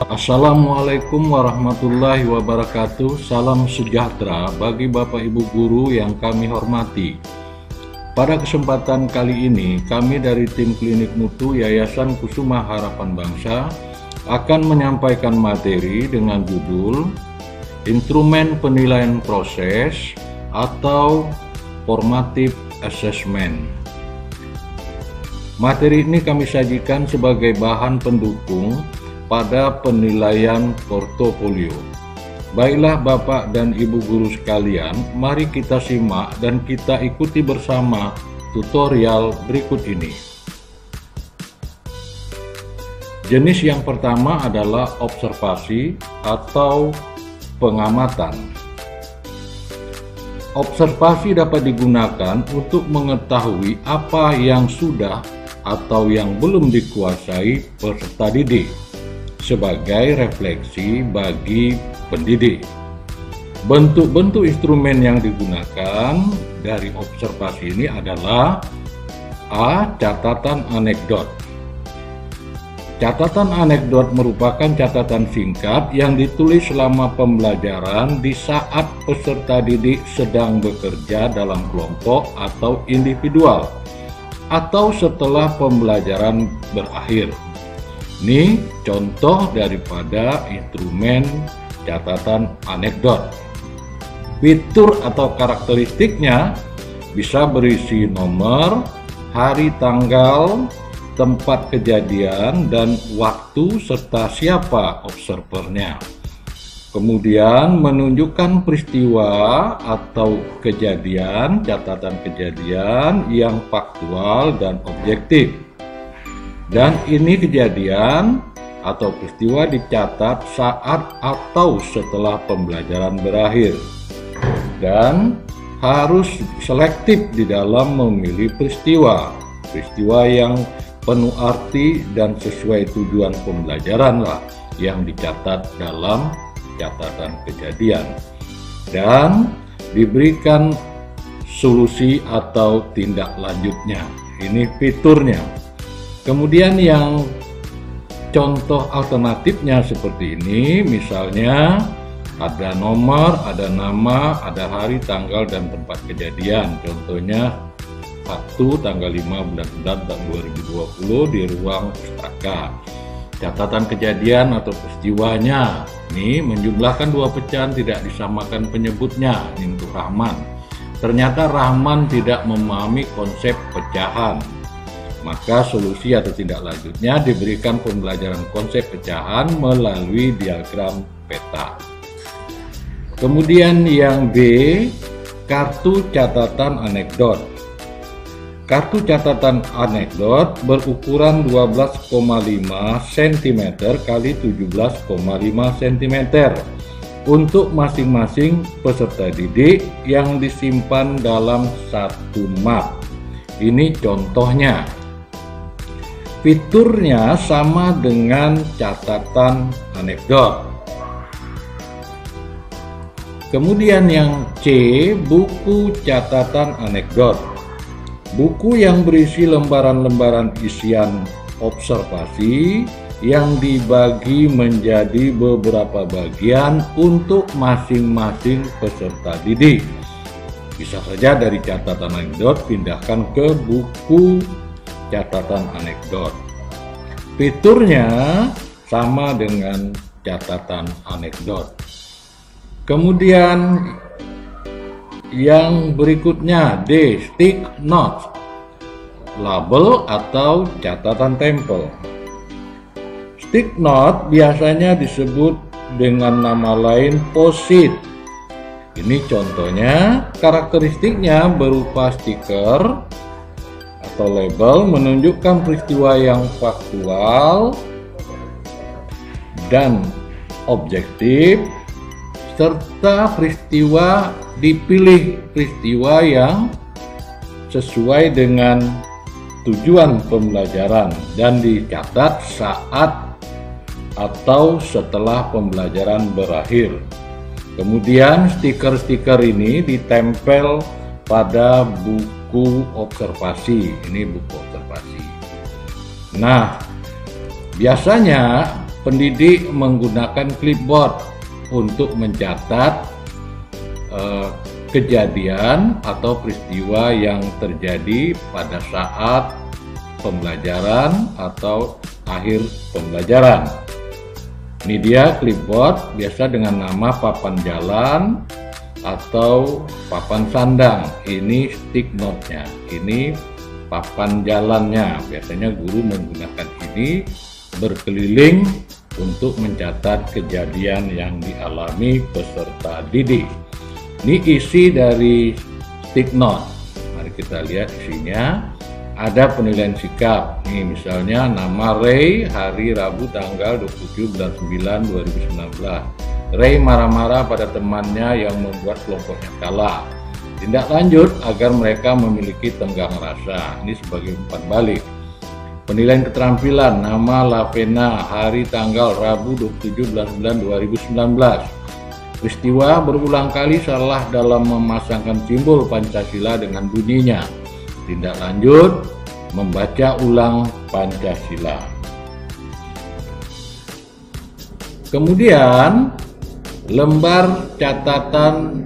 Assalamualaikum warahmatullahi wabarakatuh. Salam sejahtera bagi Bapak Ibu guru yang kami hormati. Pada kesempatan kali ini, kami dari tim Klinik Mutu Yayasan Kusuma Harapan Bangsa akan menyampaikan materi dengan judul Instrumen Penilaian Proses atau Formative Assessment. Materi ini kami sajikan sebagai bahan pendukung pada penilaian portofolio. Baiklah Bapak dan Ibu guru sekalian, mari kita simak dan kita ikuti bersama tutorial berikut ini. Jenis yang pertama adalah observasi atau pengamatan. Observasi dapat digunakan untuk mengetahui apa yang sudah atau yang belum dikuasai peserta didik sebagai refleksi bagi pendidik. Bentuk-bentuk instrumen yang digunakan dari observasi ini adalah A. Catatan anekdot. Catatan anekdot merupakan catatan singkat yang ditulis selama pembelajaran di saat peserta didik sedang bekerja dalam kelompok atau individual, atau setelah pembelajaran berakhir. Ini contoh daripada instrumen catatan anekdot. Fitur atau karakteristiknya bisa berisi nomor, hari, tanggal, tempat kejadian, dan waktu serta siapa observernya. Kemudian menunjukkan peristiwa atau kejadian, catatan kejadian yang faktual dan objektif. Dan ini kejadian atau peristiwa dicatat saat atau setelah pembelajaran berakhir. Dan harus selektif di dalam memilih peristiwa yang penuh arti dan sesuai tujuan pembelajaran lah yang dicatat dalam catatan kejadian. Dan diberikan solusi atau tindak lanjutnya. Ini fiturnya. Kemudian yang contoh alternatifnya seperti ini, misalnya ada nomor, ada nama, ada hari, tanggal, dan tempat kejadian. Contohnya Sabtu tanggal 5 bulan 9 tahun 2020 di ruang pustaka. Catatan kejadian atau peristiwanya ini menjumlahkan 2 pecahan, tidak disamakan penyebutnya. Ini untuk Rahman. Ternyata Rahman tidak memahami konsep pecahan. Maka solusi atau tindak lanjutnya diberikan pembelajaran konsep pecahan melalui diagram peta. Kemudian yang B, kartu catatan anekdot. Kartu catatan anekdot berukuran 12,5 cm x 17,5 cm untuk masing-masing peserta didik yang disimpan dalam satu map. Ini contohnya. Fiturnya sama dengan catatan anekdot. Kemudian yang C, buku catatan anekdot. Buku yang berisi lembaran-lembaran isian observasi yang dibagi menjadi beberapa bagian untuk masing-masing peserta didik. Bisa saja dari catatan anekdot pindahkan ke buku catatan anekdot. Fiturnya sama dengan catatan anekdot. Kemudian yang berikutnya D, stick notes, label atau catatan tempel. Stick note biasanya disebut dengan nama lain post-it. Ini contohnya, karakteristiknya berupa stiker atau label menunjukkan peristiwa yang faktual dan objektif, serta dipilih peristiwa yang sesuai dengan tujuan pembelajaran dan dicatat saat atau setelah pembelajaran berakhir. Kemudian stiker-stiker ini ditempel pada buku observasi. Ini buku observasi. Nah, biasanya pendidik menggunakan clipboard untuk mencatat kejadian atau peristiwa yang terjadi pada saat pembelajaran atau akhir pembelajaran. Ini dia clipboard, biasa dengan nama papan jalan atau papan sandang. Ini stick note-nya, ini papan jalannya. Biasanya guru menggunakan ini berkeliling untuk mencatat kejadian yang dialami peserta didik. Ini isi dari stick note. Mari kita lihat isinya. Ada penilaian sikap. Nih misalnya nama Ray hari Rabu tanggal 27 bulan 9 2019. Ray marah-marah pada temannya yang membuat kelompoknya kalah. Tindak lanjut agar mereka memiliki tenggang rasa. Ini sebagai umpan balik. Penilaian keterampilan nama Lavena hari tanggal Rabu 27 bulan 9 2019. Peristiwa berulang kali salah dalam memasangkan simbol Pancasila dengan bunyinya. Tindak lanjut, membaca ulang Pancasila. Kemudian, lembar catatan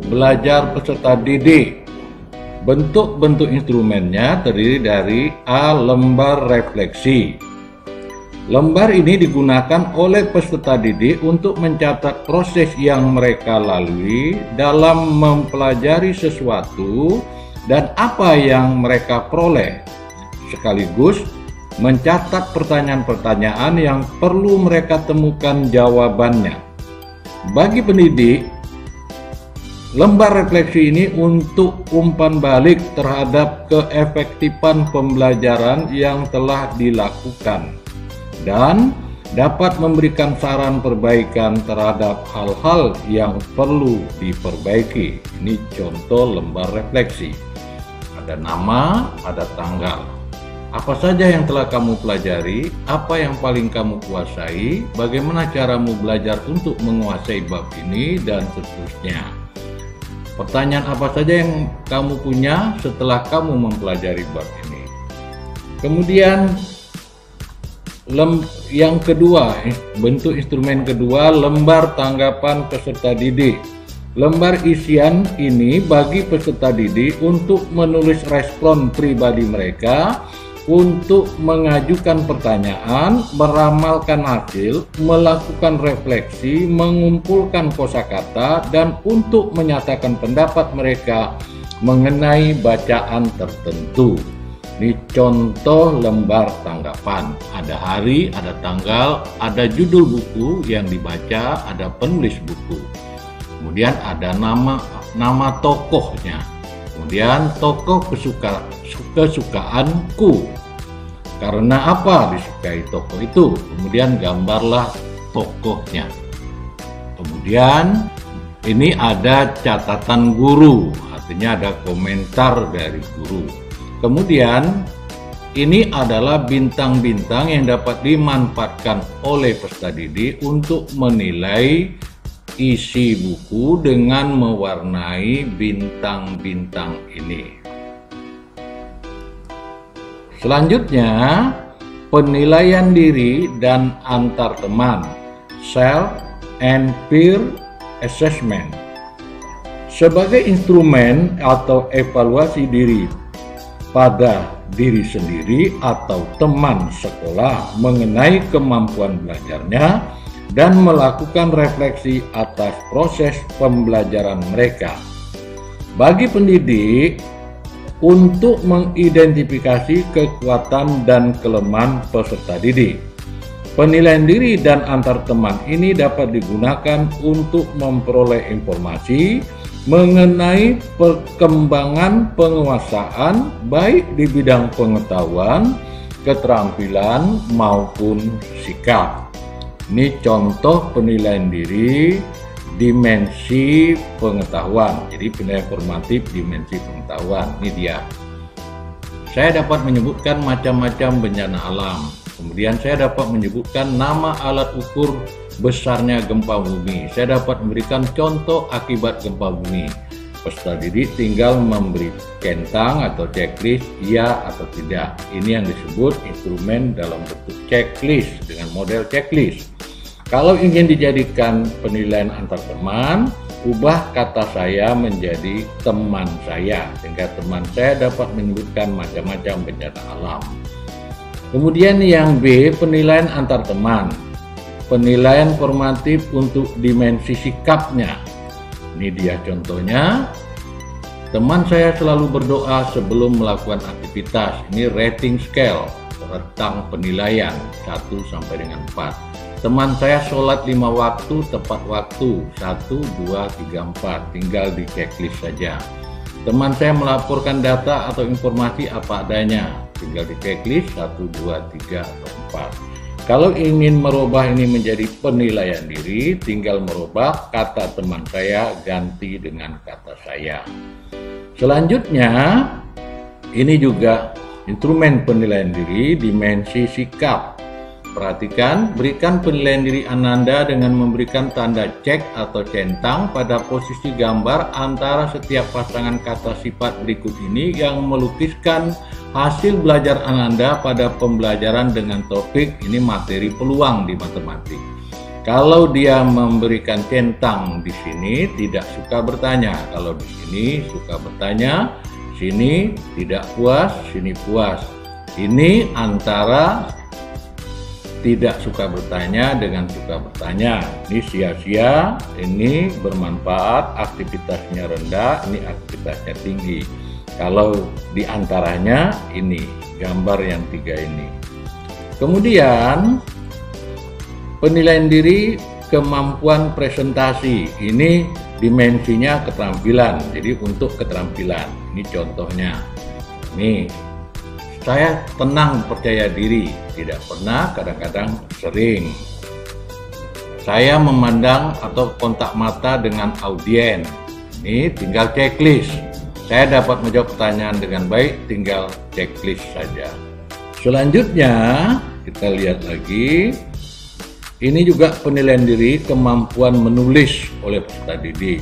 belajar peserta didik. Bentuk-bentuk instrumennya terdiri dari A. Lembar refleksi. Lembar ini digunakan oleh peserta didik untuk mencatat proses yang mereka lalui dalam mempelajari sesuatu dan apa yang mereka peroleh, sekaligus mencatat pertanyaan-pertanyaan yang perlu mereka temukan jawabannya. Bagi pendidik, lembar refleksi ini untuk umpan balik terhadap keefektifan pembelajaran yang telah dilakukan dan dapat memberikan saran perbaikan terhadap hal-hal yang perlu diperbaiki. Ini contoh lembar refleksi. Ada nama, ada tanggal. Apa saja yang telah kamu pelajari, apa yang paling kamu kuasai, bagaimana caramu belajar untuk menguasai bab ini, dan seterusnya. Pertanyaan apa saja yang kamu punya setelah kamu mempelajari bab ini. Kemudian yang kedua, bentuk instrumen kedua, lembar tanggapan peserta didik. Lembar isian ini bagi peserta didik untuk menulis respon pribadi mereka, untuk mengajukan pertanyaan, meramalkan hasil, melakukan refleksi, mengumpulkan kosakata, dan untuk menyatakan pendapat mereka mengenai bacaan tertentu. Ini contoh lembar tanggapan. Ada hari, ada tanggal, ada judul buku yang dibaca, ada penulis buku. Kemudian ada nama tokohnya. Kemudian tokoh kesukaanku. Karena apa disukai tokoh itu? Kemudian gambarlah tokohnya. Kemudian ini ada catatan guru, artinya ada komentar dari guru. Kemudian ini adalah bintang-bintang yang dapat dimanfaatkan oleh peserta didik untuk menilai isi buku dengan mewarnai bintang-bintang ini. Selanjutnya, penilaian diri dan antar teman, self and peer assessment. Sebagai instrumen atau evaluasi diri pada diri sendiri atau teman sekolah mengenai kemampuan belajarnya dan melakukan refleksi atas proses pembelajaran mereka. Bagi pendidik, untuk mengidentifikasi kekuatan dan kelemahan peserta didik. Penilaian diri dan antar teman ini dapat digunakan untuk memperoleh informasi mengenai perkembangan penguasaan baik di bidang pengetahuan, keterampilan maupun sikap. Ini contoh penilaian diri dimensi pengetahuan. Jadi penilaian formatif dimensi pengetahuan. Ini dia. Saya dapat menyebutkan macam-macam bencana alam. Kemudian saya dapat menyebutkan nama alat ukur besarnya gempa bumi. Saya dapat memberikan contoh akibat gempa bumi. Peserta didik tinggal memberi centang atau checklist ya atau tidak. Ini yang disebut instrumen dalam bentuk checklist dengan model checklist. Kalau ingin dijadikan penilaian antar teman, ubah kata saya menjadi teman saya, sehingga teman saya dapat menyebutkan macam-macam bencana alam. Kemudian yang B, penilaian antar teman. Penilaian formatif untuk dimensi sikapnya. Ini dia contohnya. Teman saya selalu berdoa sebelum melakukan aktivitas. Ini rating scale, rentang penilaian 1 sampai dengan 4. Teman saya sholat 5 waktu tepat waktu 1, 2, 3, 4. Tinggal di checklist saja. Teman saya melaporkan data atau informasi apa adanya. Tinggal di checklist 1, 2, 3, atau 4. Kalau ingin merubah ini menjadi penilaian diri, tinggal merubah kata teman saya ganti dengan kata saya. Selanjutnya, ini juga instrumen penilaian diri dimensi sikap. Perhatikan, berikan penilaian diri Ananda dengan memberikan tanda cek atau centang pada posisi gambar antara setiap pasangan kata sifat berikut ini yang melukiskan hasil belajar Ananda pada pembelajaran dengan topik ini materi peluang di matematik. Kalau dia memberikan centang di sini tidak suka bertanya, kalau di sini suka bertanya, sini tidak puas, sini puas. Ini antara tidak suka bertanya dengan suka bertanya. Ini sia-sia, ini bermanfaat, aktivitasnya rendah, ini aktivitasnya tinggi. Kalau diantaranya ini, gambar yang 3 ini. Kemudian, penilaian diri kemampuan presentasi. Ini dimensinya keterampilan, jadi untuk keterampilan. Ini contohnya. Nih, saya tenang percaya diri, tidak pernah, kadang-kadang sering. Saya memandang atau kontak mata dengan audiens. Ini tinggal checklist. Saya dapat menjawab pertanyaan dengan baik, tinggal checklist saja. Selanjutnya, kita lihat lagi. Ini juga penilaian diri kemampuan menulis oleh peserta didik.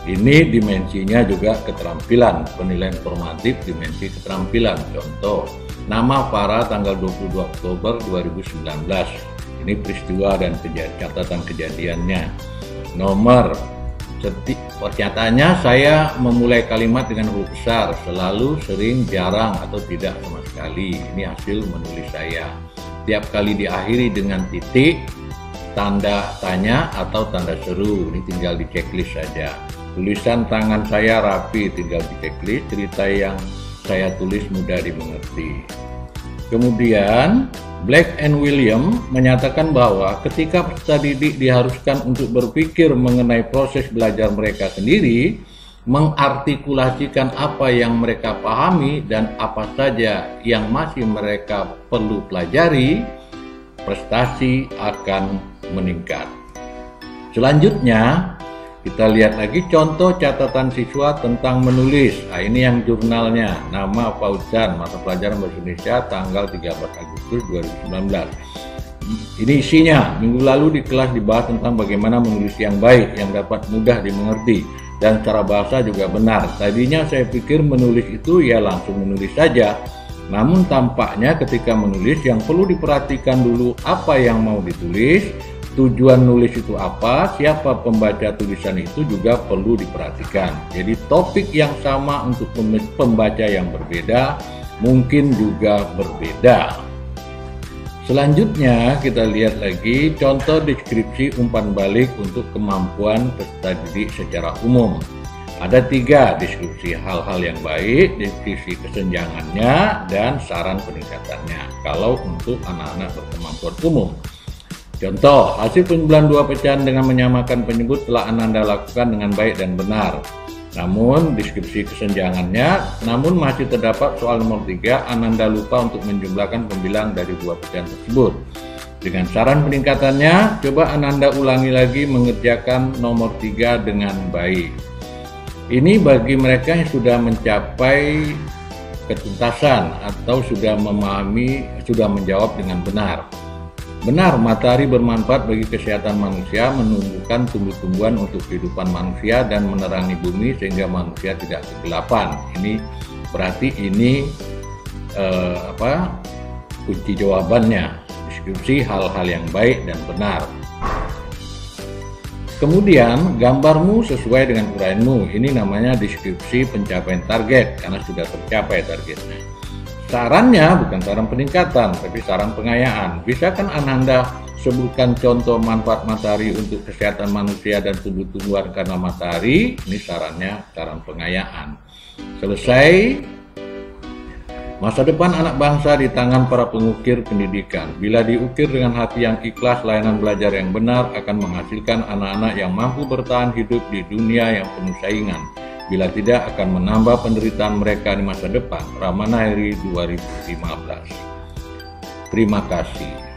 Ini dimensinya juga keterampilan, penilaian formatif dimensi keterampilan. Contoh, nama Farah tanggal 22 Oktober 2019. Ini peristiwa dan catatan kejadiannya. Nomor, pernyataannya saya memulai kalimat dengan huruf besar, selalu, sering, jarang, atau tidak sama sekali. Ini hasil menulis saya. Tiap kali diakhiri dengan titik, tanda tanya, atau tanda seru. Ini tinggal di checklist saja. Tulisan tangan saya rapi, tinggal di checklist. Cerita yang saya tulis mudah dimengerti. Kemudian, Black and William menyatakan bahwa ketika peserta didik diharuskan untuk berpikir mengenai proses belajar mereka sendiri, mengartikulasikan apa yang mereka pahami dan apa saja yang masih mereka perlu pelajari, prestasi akan meningkat. Selanjutnya, kita lihat lagi contoh catatan siswa tentang menulis. Nah, ini yang jurnalnya. Nama Fauzan, mata pelajaran Bahasa Indonesia, tanggal 13 Agustus 2019. Ini isinya. Minggu lalu di kelas dibahas tentang bagaimana menulis yang baik, yang dapat mudah dimengerti, dan cara bahasa juga benar. Tadinya saya pikir menulis itu ya langsung menulis saja. Namun tampaknya ketika menulis yang perlu diperhatikan dulu apa yang mau ditulis, tujuan nulis itu apa, siapa pembaca tulisan itu juga perlu diperhatikan. Jadi topik yang sama untuk pembaca yang berbeda mungkin juga berbeda. Selanjutnya kita lihat lagi contoh deskripsi umpan balik untuk kemampuan peserta didik secara umum. Ada 3 deskripsi hal-hal yang baik, deskripsi kesenjangannya, dan saran peningkatannya kalau untuk anak-anak berkemampuan umum. Contoh, hasil penjumlahan 2 pecahan dengan menyamakan penyebut telah Ananda lakukan dengan baik dan benar. Namun, deskripsi kesenjangannya, namun masih terdapat soal nomor 3, Ananda lupa untuk menjumlahkan pembilang dari 2 pecahan tersebut. Dengan saran peningkatannya, coba Ananda ulangi lagi mengerjakan nomor 3 dengan baik. Ini bagi mereka yang sudah mencapai ketuntasan atau sudah memahami, sudah menjawab dengan benar. Benar, matahari bermanfaat bagi kesehatan manusia, menumbuhkan tumbuh-tumbuhan untuk kehidupan manusia dan menerangi bumi sehingga manusia tidak kegelapan. Ini berarti ini kunci jawabannya. Deskripsi hal-hal yang baik dan benar. Kemudian gambarmu sesuai dengan uraianmu. Ini namanya deskripsi pencapaian target karena sudah tercapai targetnya. Sarannya bukan saran peningkatan, tapi saran pengayaan. Bisakah Anda sebutkan contoh manfaat matahari untuk kesehatan manusia dan tumbuh-tumbuhan karena matahari? Ini sarannya saran pengayaan. Selesai. Masa depan anak bangsa di tangan para pengukir pendidikan. Bila diukir dengan hati yang ikhlas, layanan belajar yang benar akan menghasilkan anak-anak yang mampu bertahan hidup di dunia yang penuh saingan. Bila tidak, akan menambah penderitaan mereka di masa depan. Ramanahiri 2015. Terima kasih.